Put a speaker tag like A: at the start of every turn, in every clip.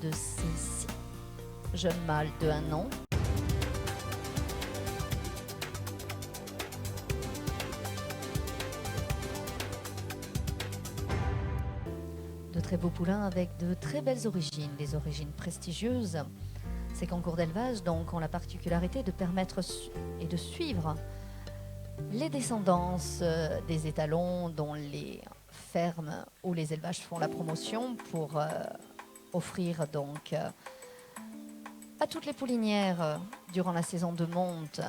A: de ces 6 jeunes mâles de 1 an. De très beaux poulains avec de très belles origines, des origines prestigieuses. Ces concours d'élevage donc ont la particularité de permettre et de suivre les descendances des étalons dont les fermes ou les élevages font la promotion pour offrir donc à toutes les poulinières durant la saison de monte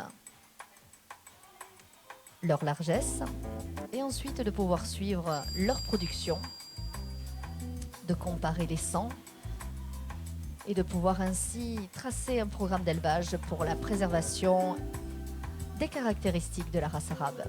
A: leur largesse et ensuite de pouvoir suivre leur production, de comparer les sangs et de pouvoir ainsi tracer un programme d'élevage pour la préservation des caractéristiques de la race arabe.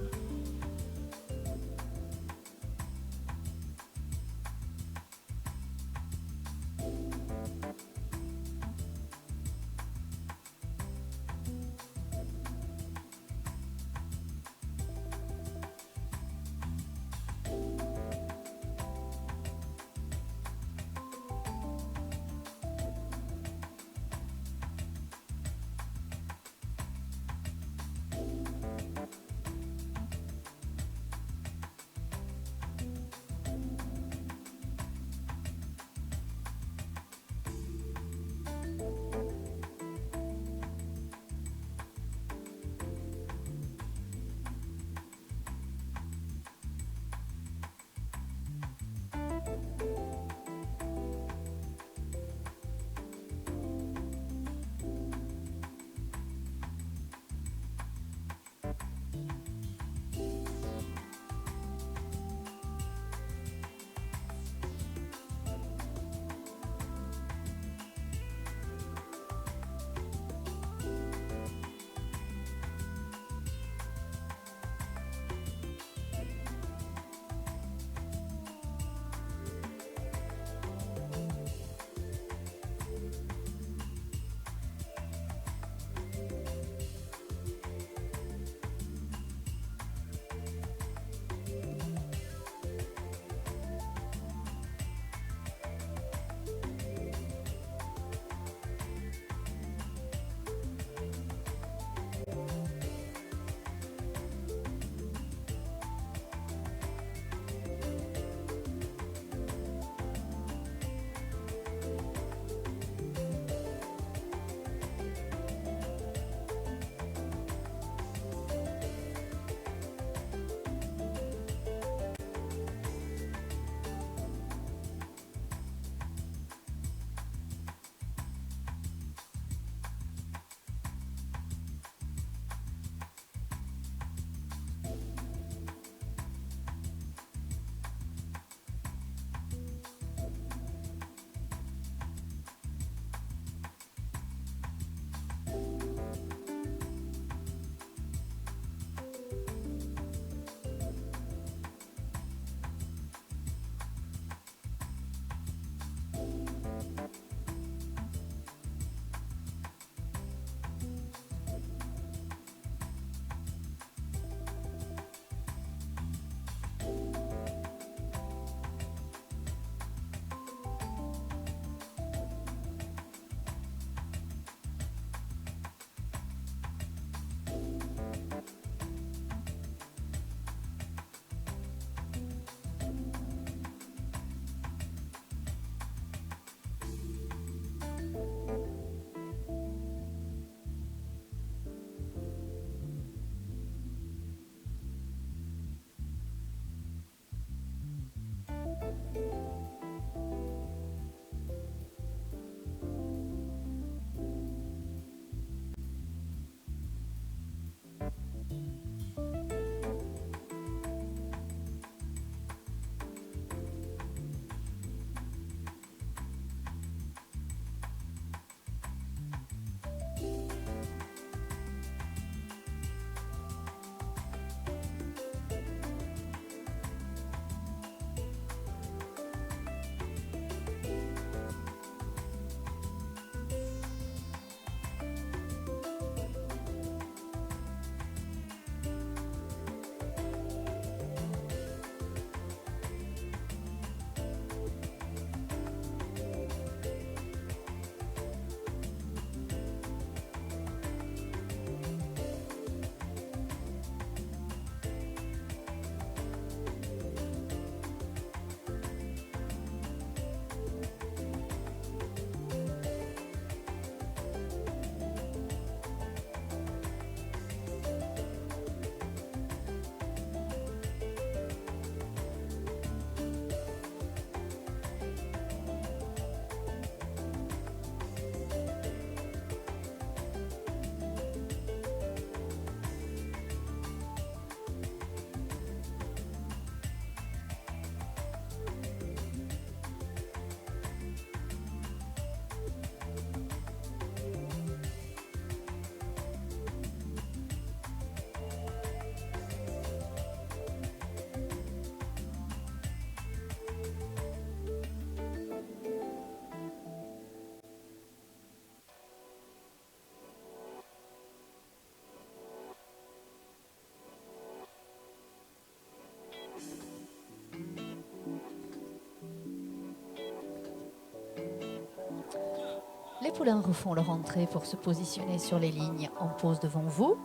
A: Les poulains refont leur entrée pour se positionner sur les lignes en pose devant vous.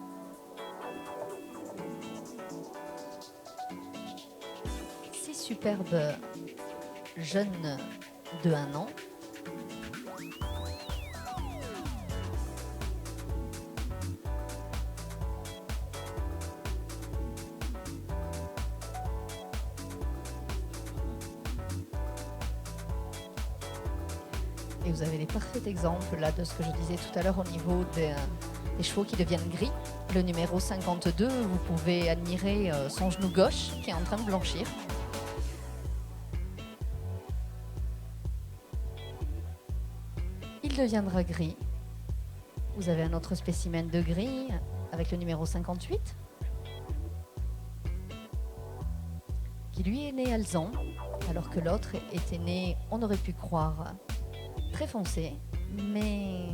A: Six superbes jeunes de 1 an. Et vous avez les parfaits exemples là de ce que je disais tout à l'heure au niveau des chevaux qui deviennent gris. Le numéro 52, vous pouvez admirer son genou gauche qui est en train de blanchir. Il deviendra gris. Vous avez un autre spécimen de gris avec le numéro 58 qui lui est né alezan alors que l'autre était né, on aurait pu croire, très foncé, mais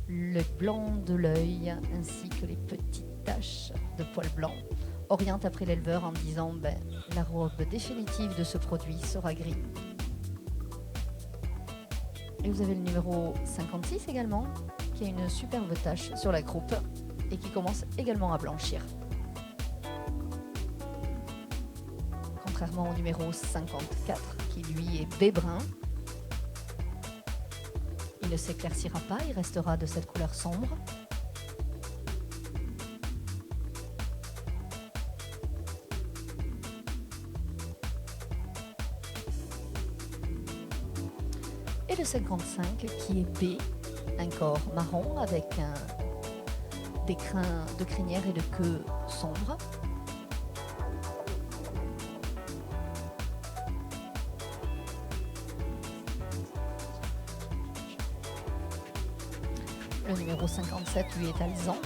A: le blanc de l'œil ainsi que les petites taches de poils blancs orientent après l'éleveur en disant la robe définitive de ce produit sera gris. Et vous avez le numéro 56 également qui a une superbe tache sur la croupe et qui commence également à blanchir. Contrairement au numéro 54 qui lui est baie-brun. Il ne s'éclaircira pas, il restera de cette couleur sombre. Et le 55 qui est B, un corps marron avec des crins de crinière et de queue sombre. Le numéro 57 lui est alezan,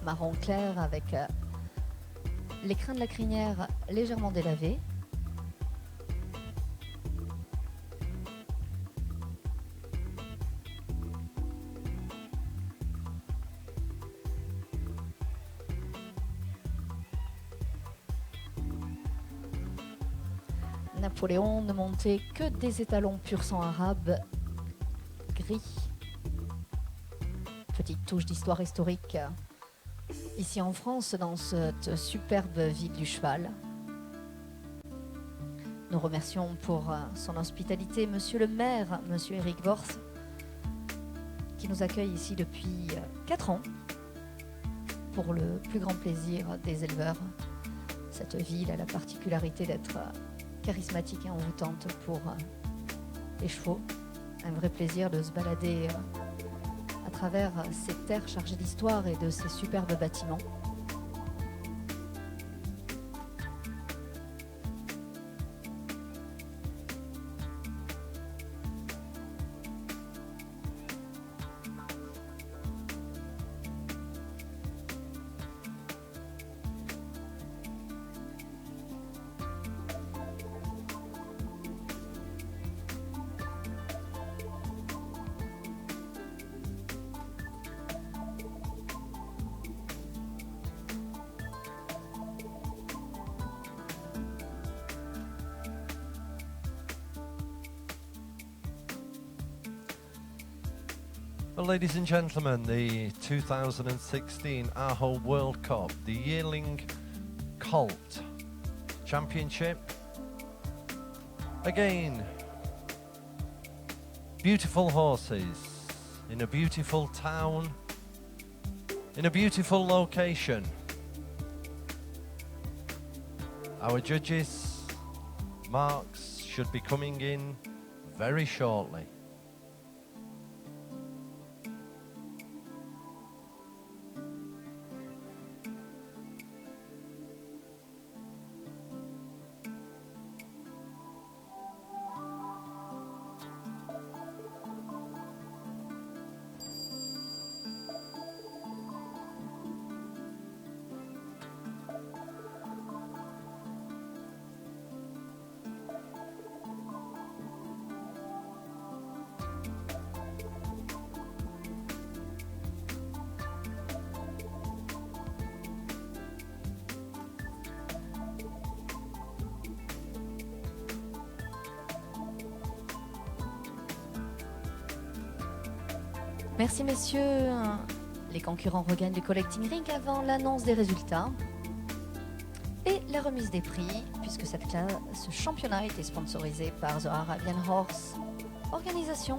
A: marron clair avec les crins de la crinière légèrement délavés. Napoléon ne montait que des étalons pur sang arabe gris. Petite touche d'histoire historique ici en France, dans cette superbe ville du cheval. Nous remercions pour son hospitalité Monsieur le maire, Monsieur Éric Borst, qui nous accueille ici depuis 4 ans pour le plus grand plaisir des éleveurs. Cette ville a la particularité d'être charismatique et envoûtante pour les chevaux. Un vrai plaisir de se balader à travers ces terres chargées d'histoire et de ces superbes bâtiments.
B: Well, ladies and gentlemen, the 2016 Aho World Cup, the Yearling Colt Championship. Again, beautiful horses in a beautiful town, in a beautiful location. Our judges' marks should be coming in very shortly.
A: Merci messieurs. Les concurrents regagnent le collecting ring avant l'annonce des résultats et la remise des prix, puisque ce championnat a été sponsorisé par The Arabian Horse Organisation.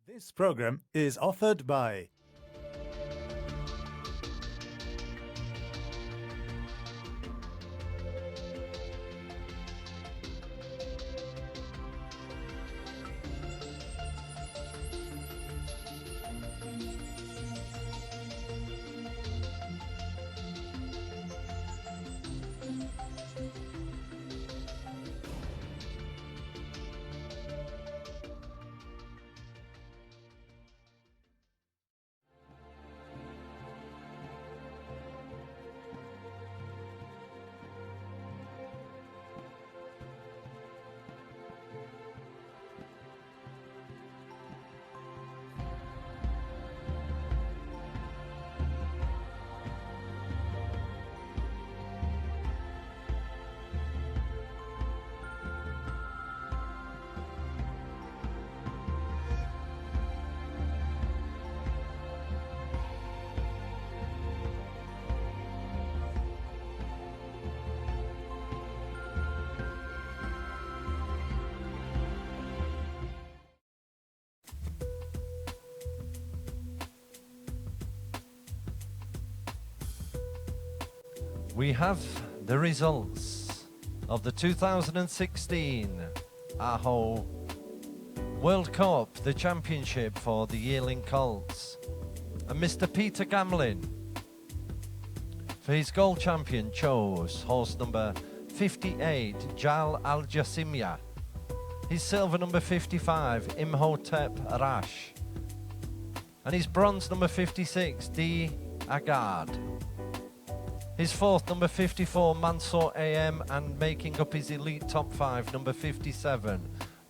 C: This program is offered by
B: We have the results of the 2016 Aho World Cup, the championship for the yearling colts. And Mr. Peter Gamlin, for his gold champion, chose horse number 58, Jal Al Jasimia. His silver number 55, Imhotep Rash. And his bronze number 56, D Agard. His fourth, number 54, Mansour AM, and making up his elite top 5, number 57,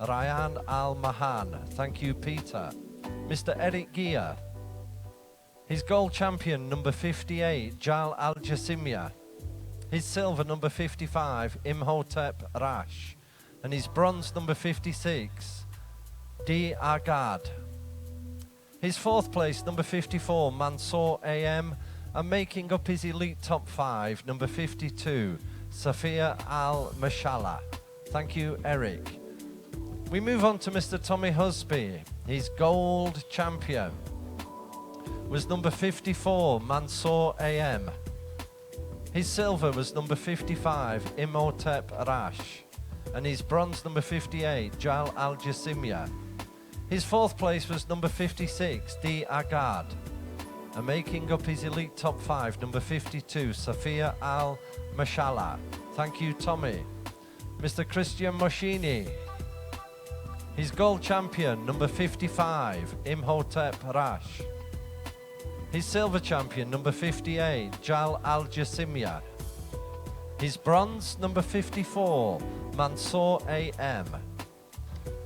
B: Ryan Al Mahan. Thank you, Peter. Mr. Eric Gia. His gold champion, number 58, Jal Al Jasimia. His silver, number 55, Imhotep Rash. And his bronze, number 56, D Agad. His fourth place, number 54, Mansour AM. And making up his elite top 5, number 52, Safia Al Mashallah. Thank you, Eric. We move on to Mr. Tommy Husby. His gold champion was number 54, Mansour AM. His silver was number 55, Imhotep Rash. And his bronze, number 58, Jal Al Jasimia. His fourth place was number 56, D Agad. And making up his elite top 5, number 52, Safia Al Mashallah. Thank you, Tommy. Mr. Christian Moschini. His gold champion, number 55, Imhotep Rash. His silver champion, number 58, Jal Al Jasimia. His bronze, number 54, Mansour AM.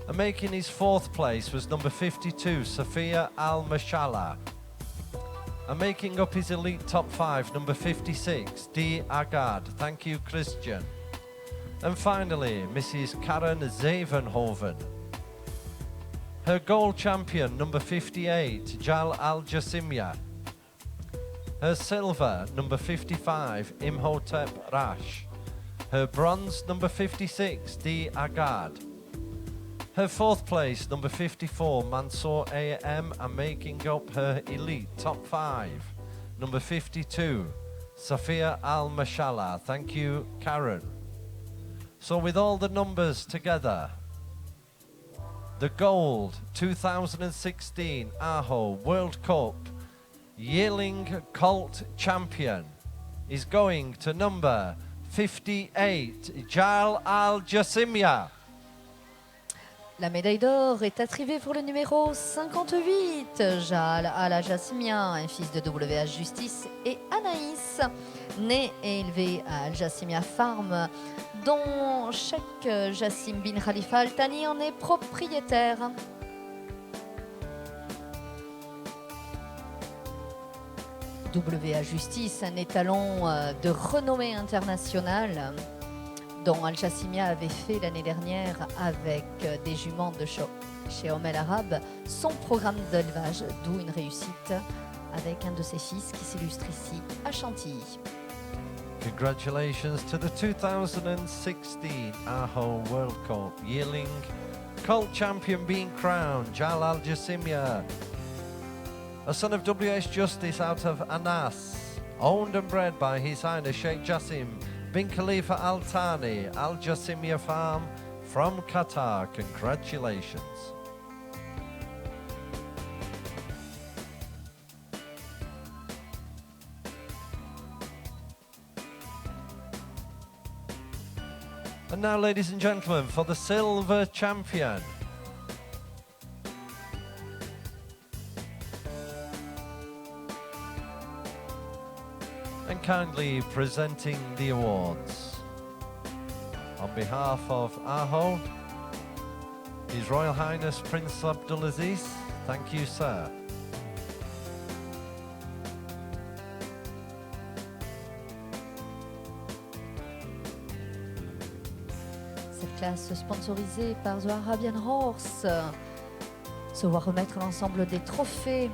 B: And making his fourth place was number 52, Safia Al Mashallah. And making up his elite top 5, number 56, D Agard. Thank you, Christian. And finally, Mrs. Karen Zevenhoven. Her gold champion, number 58, Jal Al Jasimia. Her silver, number 55, Imhotep Rash. Her bronze, number 56, D Agard. Her fourth place, number 54, Mansour AM, and making up her elite top 5, number 52, Safia Al Mashallah. Thank you, Karen. So with all the numbers together, the gold 2016 Aho World Cup yearling colt champion is going to number 58, Jal Al Jasimia.
A: La médaille d'or est attribuée pour le numéro 58, Jal Al Jasimia, un fils de WH Justice et Anaïs. né et élevé à Al Jassimia Farm, dont Sheikh Jassim bin Khalifa Al Thani en est propriétaire. WA Justice, un étalon de renommée internationale, dont Al Jassimia avait fait l'année dernière avec des juments de chez Homme El Arabe son programme d'élevage, d'où une réussite avec un de ses fils qui s'illustre ici à Chantilly.
B: Congratulations to the 2016 AHO World Cup yearling colt champion being crowned, Jal Al Jassimia, a son of WS Justice out of Anas, owned and bred by His Highness Sheikh Jassim bin Khalifa Al Thani, Al Jassimia Farm from Qatar. Congratulations. And now, ladies and gentlemen, for the silver champion. And kindly presenting the awards. On behalf of AHO, His Royal Highness Prince Abdulaziz, thank you, sir.
A: Cette classe sponsorisée par The Arabian Horse se voit remettre l'ensemble des trophées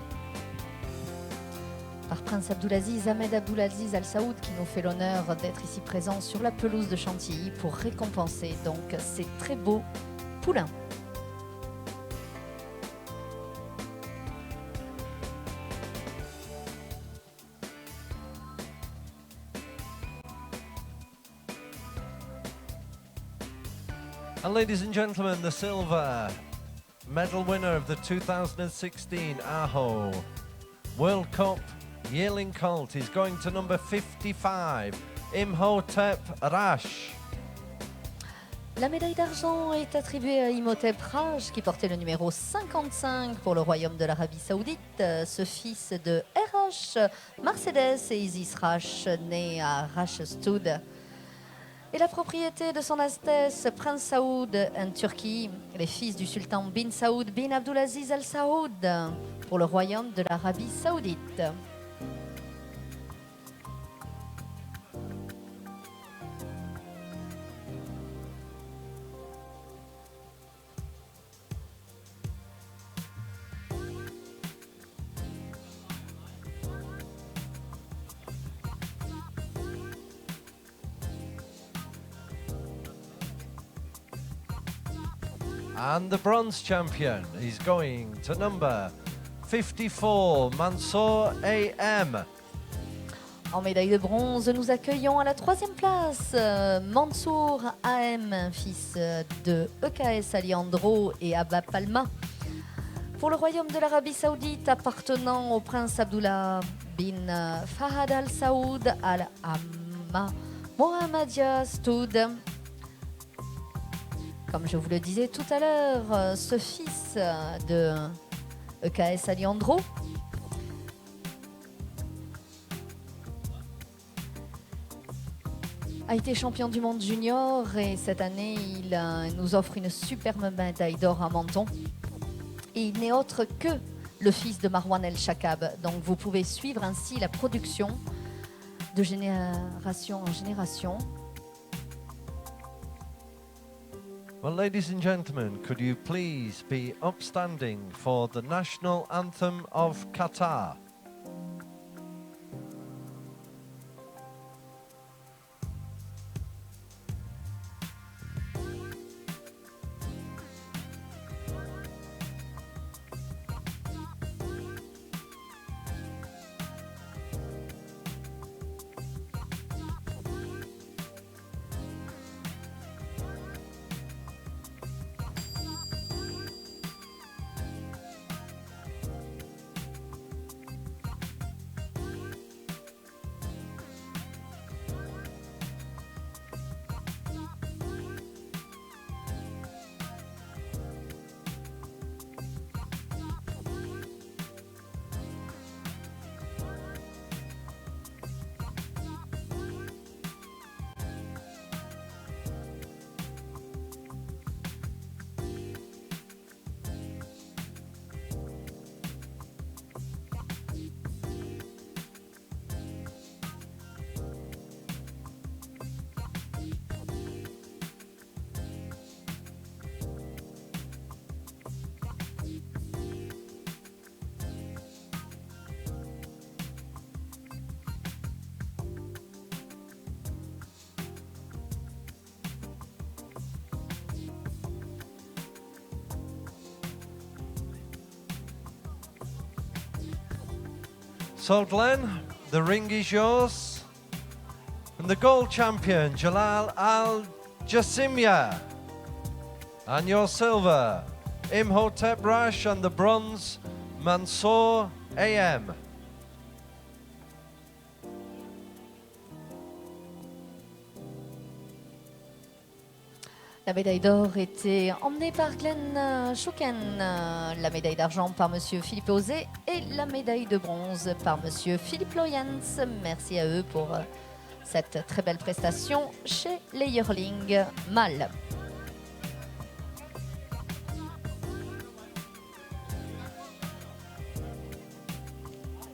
A: par Prince Abdulaziz, Ahmed Abdulaziz Al Saoud, qui nous fait l'honneur d'être ici présent sur la pelouse de Chantilly pour récompenser donc ces très beaux poulains.
B: And ladies and gentlemen, the silver medal winner of the 2016 AHO World Cup yearling colt is going to number 55, Imhotep Rash.
A: La médaille d'argent est attribuée à Imhotep Rash, qui portait le numéro 55 pour le Royaume de l'Arabie Saoudite, ce fils de RH Mercedes et Isis Rash, né à Rashstud. Et la propriété de son Altesse Prince Saoud en Turquie, les fils du sultan bin Saoud bin Abdulaziz Al Saoud pour le Royaume de l'Arabie Saoudite.
B: And the bronze champion is going to number 54, Mansour AM.
A: En médaille de bronze, nous accueillons à la 3e place Mansour AM, fils de EKS Aliandro et Abba Palma. Pour le Royaume de l'Arabie Saoudite, appartenant au prince Abdullah bin Fahad Al Saoud Al Amma Mohammedia Stoud. Comme je vous le disais tout à l'heure, ce fils de EKS Aliandro a été champion du monde junior et cette année il nous offre une superbe médaille d'or à Menton. Et il n'est autre que le fils de Marwan El Shakab. Donc vous pouvez suivre ainsi la production de génération en génération.
B: Well, ladies and gentlemen, could you please be upstanding for the national anthem of Qatar? So Glenn, the ring is yours. And the gold champion, Jalal Al-Jassimia. And your silver, Imhotep Rash, and the bronze, Mansour AM.
A: La médaille d'or était emmenée par Glenn Schuken, la médaille d'argent par Monsieur Philippe Auzé et la médaille de bronze par Monsieur Philippe Loyens. Merci à eux pour cette très belle prestation chez les Yearling mâles.